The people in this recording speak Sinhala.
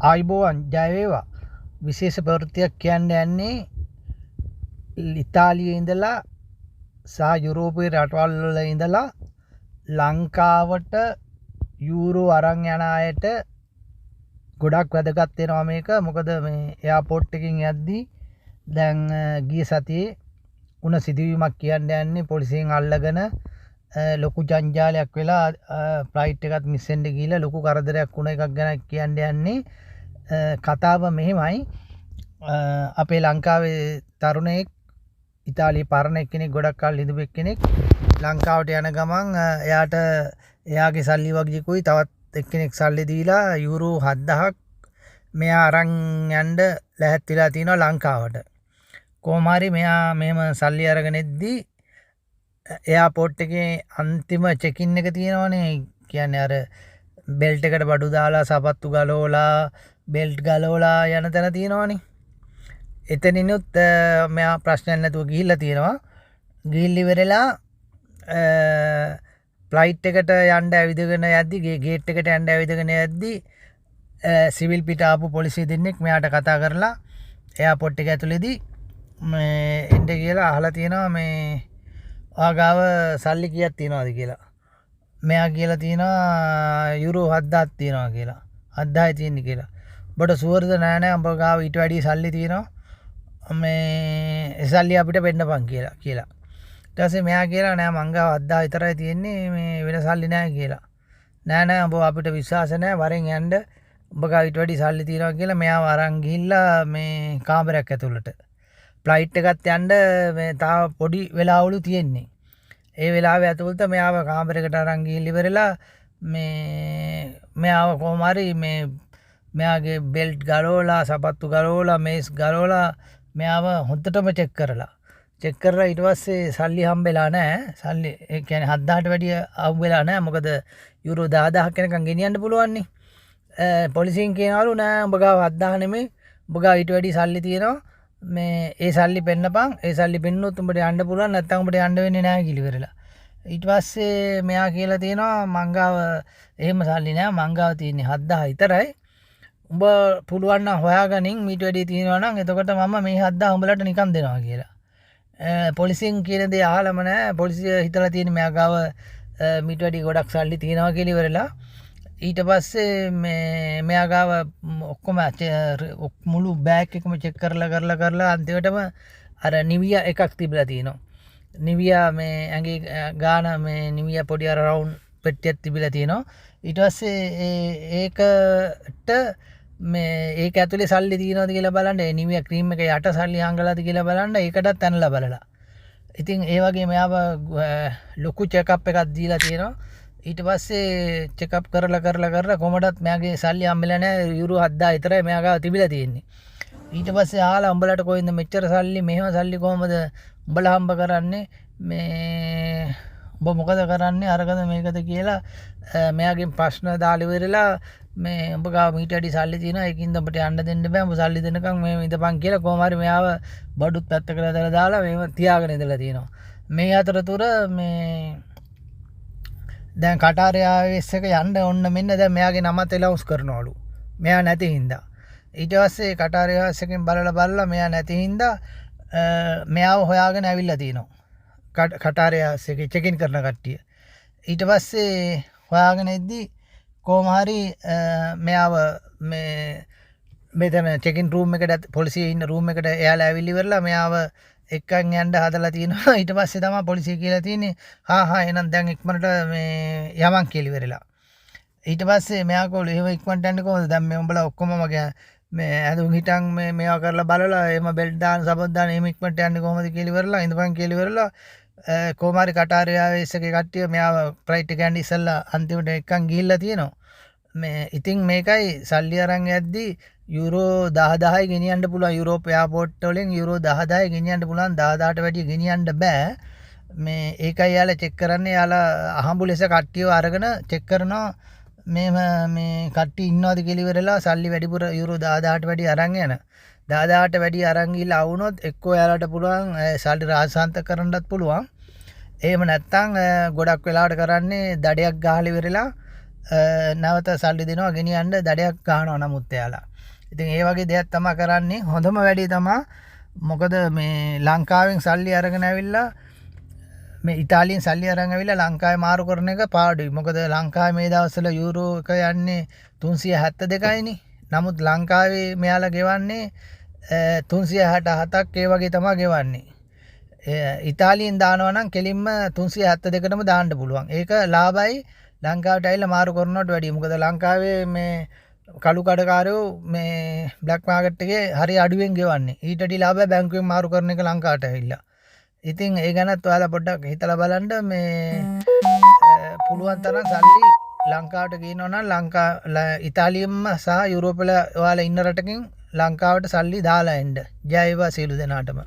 ආයිබෝවන් ජය වේවා. විශේෂ ප්‍රවෘත්තියක් කියන්න යන්නේ ඉතාලියේ ඉඳලා සහ යුරෝපීය රටවල් වල ඉඳලා ලංකාවට යූරෝ අරන් යන අයට ගොඩක් වැදගත් වෙනවා මේක. මොකද මේ එයාපෝට් එකකින් යද්දී දැන් ගිය සතියේ උන සිදුවීමක් කියන්න යන්නේ පොලිසියෙන් අල්ලගෙන ලොකු ජංජාලයක් වෙලා ෆ්ලයිට් එකත් මිස් වෙන්න ගිහලා ලොකු කරදරයක් වුණ එකක් ගැන කියන්න යන්නේ. කතාව මෙහෙමයි. අපේ ලංකාවේ තරුණයෙක් ඉතාලියේ පරණ කෙනෙක් ගොඩක් කල් හිටපු කෙනෙක් ලංකාවට යන ගමන් එයාට එයාගේ සල්ලි වගේකුයි තවත් එක්කෙනෙක් සල්ලි දීලා යූරෝ 7000ක් මෙයා අරන් යන්න ලැහැත් වෙලා තිනවා ලංකාවට. කොහොම හරි මෙයා මෙහෙම සල්ලි අරගෙන එද්දී එයාපෝට් එකේ අන්තිම චෙකින් එක තියෙනවනේ. කියන්නේ අර බෙල්ට් එකට බඩු දාලා සපත්තු ගලවලා බෙල්ට් ගලවලා යන තැන තියෙනවනේ. එතනිනුත් මෙයා ප්‍රශ්නයක් නැතුව ගිහිල්ලා තියෙනවා. ගිහිල්ලා ඉවරලා ෆ්ලයිට් එකට යන්න ඇවිදගෙන යද්දි ගේට් එකට යන්න ඇවිදගෙන යද්දි සිවිල් පිට ආපු පොලිසිය දෙන්නෙක් මෙයාට කතා කරලා එයාපෝට් එක ඇතුළේදී මේ එන්න කියලා අහලා තියෙනවා මේ ආගාව සල්ලි කීයක් තියනවද කියලා. මෙයා කියලා තියෙනවා යුරෝ 7000ක් තියනවා කියලා. 7000යි තියෙන්නේ කියලා. ඔබට සුවර්ද නෑ නෑ උඹ ගාව ඊට වැඩි සල්ලි තියෙනවා. මේ සල්ලි අපිට වෙන්නපන් කියලා. ඊට පස්සේ මෙයා කියලා නෑ මං ගාව 7000 විතරයි තියෙන්නේ මේ වෙන සල්ලි නෑ කියලා. නෑ නෑ උඹ අපිට විශ්වාස නෑ වරෙන් යන්න උඹ ගාව ඊට වැඩි සල්ලි තියෙනවා කියලා මෙයාව අරන් ගිහිල්ලා මේ කාමරයක් ඇතුළට ෆ්ලයිට් එකත් යන්න මේ තාම පොඩි වෙලාවලු තියෙන්නේ. ඒ වෙලාවේ ඇතුළත මෙයාව කාමරයකට අරන් ගිහින් ඉවරලා මේ මෙයාව කොහොම හරි මේ මෙයාගේ බෙල්ට් ගලවලා සපත්තු ගලවලා මේස් ගලවලා මෙයාව හොඳටම චෙක් කරලා ඊට පස්සේ සල්ලි හම්බෙලා නැහැ. සල්ලි ඒ කියන්නේ 7000ට වැඩිය හම්බෙලා නැහැ. මොකද යුරෝ 10000ක් වෙනකන් ගෙනියන්න පුළුවන් නේ. පොලිසියෙන් කියනවලු නෑ උඹ ගාව 7000 නෙමෙයි උඹ ගාව ඊට වැඩි සල්ලි තියෙනවා. මේ ඒ සල්ලි පෙන්නපන්. ඒ සල්ලි පෙන්නුවොත් උඹට යන්න පුළුවන් නැත්නම් උඹට යන්න වෙන්නේ නැහැ කියලා ඉවරලා. ඊට පස්සේ මෙයා කියලා තියෙනවා මං ගාව එහෙම සල්ලි නැහැ. මං ගාව තියෙන්නේ 7000 විතරයි. උඹ පුළුවන් නම් හොයාගනින් මීට වැඩි තියෙනවා නම් එතකොට මම මේ 7000 උඹලට නිකන් දෙනවා කියලා. පොලිසියෙන් කියන දේ අහලම නැහැ. පොලිසිය හිතලා තියෙන්නේ මෙයා ගාව මීට වැඩි ගොඩක් සල්ලි තියෙනවා කියලා ඉවරලා. ඊට පස්සේ මේ මෙයා ගාව ඔක්කොම මුළු බෑග් එකම චෙක් කරලා අන්තිමටම අර නිවියා එකක් තිබිලා තියෙනවා. නිවියා මේ ඇඟේ ගාන මේ නිවියා පොඩි අර රවුන්ඩ් පෙට්ටියක් තිබිලා තියෙනවා. ඊට පස්සේ ඒකට මේ ඒක ඇතුලේ සල්ලි තියෙනවද කියලා බලන්න ඒ නිවියා ක්‍රීම් එක යට සල්ලි හංගලාද කියලා බලන්න ඒකටත් ඇනලා බලලා. ඉතින් ඒ වගේ මෙයාව ලොකු චෙක්අප් එකක් දීලා තියෙනවා. ඊට පස්සේ චෙක්අප් කරලා කොහමදත් මෙයාගේ සල්ලි හම්බෙලා නැහැ. යුරෝ 7000 විතරයි මෙයා ගාව තිබිලා තියෙන්නේ. ඊට පස්සේ ආලා උඹලට කොහෙන්ද මෙච්චර සල්ලි මෙහෙම සල්ලි කොහමද උඹලා හම්බ කරන්නේ මේ උඹ මොකද කරන්නේ අරකද මේකද කියලා මෙයාගෙන් ප්‍රශ්න දාලා ඉවරලා මේ උඹ ගාව මීට වැඩි සල්ලි තියෙනවා ඒකින්ද උඹට යන්න දෙන්න බෑ උඹ සල්ලි දෙනකම් මේ ඉඳපන් කියලා කොහොම හරි මෙයාව බඩුත් පැත්තකට දාලා මේව තියාගෙන ඉඳලා තියෙනවා. මේ අතරතුර මේ දැන් කටාර් එයාර්වේස් එක යන්න ඕන්න මෙන්න දැන් මෙයාගේ නමත් එලවුස් කරනවලු. මෙයා නැති හින්දා. ඊට පස්සේ කටාර් එයාර්වේස් එකෙන් බලලා මෙයා නැති හින්දා මෙයාව හොයාගෙන ඇවිල්ලා තිනවා. කටාර් එයාර්වේස් එකේ චෙක් ඉන් කරන කට්ටිය. ඊට පස්සේ හොයාගෙන ඉද්දි කොහොම හරි මෙයාව මේ මෙතන චෙක් ඉන් රූම් එකට පොලිසිය ඉන්න රූම් එකට එයාලා ඇවිල්ලි ඉවරලා මෙයාව එක්කන් යන්න හදලා තියෙනවා. ඊට පස්සේ තමයි පොලිසිය කියලා තියෙන්නේ එහෙනම් දැන් ඉක්මනට මේ යමන් කියලා ඉවරලා. ඊට පස්සේ මෙයා කෝල එහෙම ඉක්මනට යන්නේ කොහොමද? දැන් මේ උඹලා ඔක්කොම මගේ මේ ඇඳුම් හිටන් මේවා කරලා බලලා එහෙම බෙල්ට් දාන සබත් දාන එහෙම ඉක්මනට යන්නේ කොහොමද කියලා ඉවරලා ඉඳපන් කියලා ඉවරලා කොහොම හරි කටාර් එයාර්වේස් එකේ කට්ටිය මෙයාව ෆ්ලයිට් එක යන්න ඉස්සෙල්ලා අන්තිමට එක්කන් ගිහිල්ලා තියෙනවා. මේ ඉතින් මේකයි සල්ලි අරන් යද්දි යුරෝ 10000යි ගෙනියන්න පුළුවන්. යුරෝප එයාපෝට් වලින් යුරෝ 10000යි ගෙනියන්න පුළුවන්. 10000ට වැඩිය ගෙනියන්න බෑ. මේ ඒකයි යාලා චෙක් කරන්නේ. යාලා අහඹු ලෙස කට්ටියව අරගෙන චෙක් කරනවා මේ කට්ටිය ඉන්නවද කියලා ඉවරලා සල්ලි වැඩිපුර යුරෝ 10000ට වැඩිය අරන් යන 10000ට වැඩිය අරන් ගිහලා ආවුනොත් එක්කෝ යාලට පුළුවන් සල්ලි රාජසාන්ත කරන්නත් පුළුවන්. එහෙම නැත්නම් ගොඩක් වෙලාවට කරන්නේ දඩයක් ගහලා ඉවරලා නැවත සල්ලි දෙනවා ගෙනියන්න දඩයක් ගහනවා නමුත් එයාලා. ඉතින් ඒ වගේ දෙයක් තමයි කරන්නේ. හොඳම වැඩේ තමයි මොකද මේ ලංකාවෙන් සල්ලි අරගෙන ඇවිල්ලා මේ ඉතාලියෙන් සල්ලි අරන් ඇවිල්ලා ලංකාවේ මාරු කරන එක පාඩුයි. මොකද ලංකාවේ මේ දවස්වල යූරෝ එක යන්නේ 372යිනේ. නමුත් ලංකාවේ මෙයාලා ගෙවන්නේ 367ක් ඒ වගේ තමයි ගෙවන්නේ. ඉතාලියෙන් දානවා නම් කෙලින්ම 372ටම දාන්න පුළුවන්. ඒක ලාභයි ලංකාවට ඇවිල්ලා මාරු කරනවට වැඩිය. මොකද ලංකාවේ මේ කළු කඩකාරයෝ මේ බ්ලැක් මාකට් එකේ හරි අඩුවෙන් ගෙවන්නේ. ඊට වඩා ලාභයි බැංකුවෙන් මාරු කරන එක ලංකාවට ඇවිල්ලා. ඉතින් ඒ ගැනත් ඔයාලා පොඩ්ඩක් හිතලා බලන්න මේ පුළුවන් තරම් සල්ලි ලංකාවට ගේනවා නම් ඉතාලියෙන්ම සහ යුරෝපවල ඔයාලා ඉන්න රටකින් ලංකාවට සල්ලි දාලා එන්න. ජය වේවා සියලු දෙනාටම.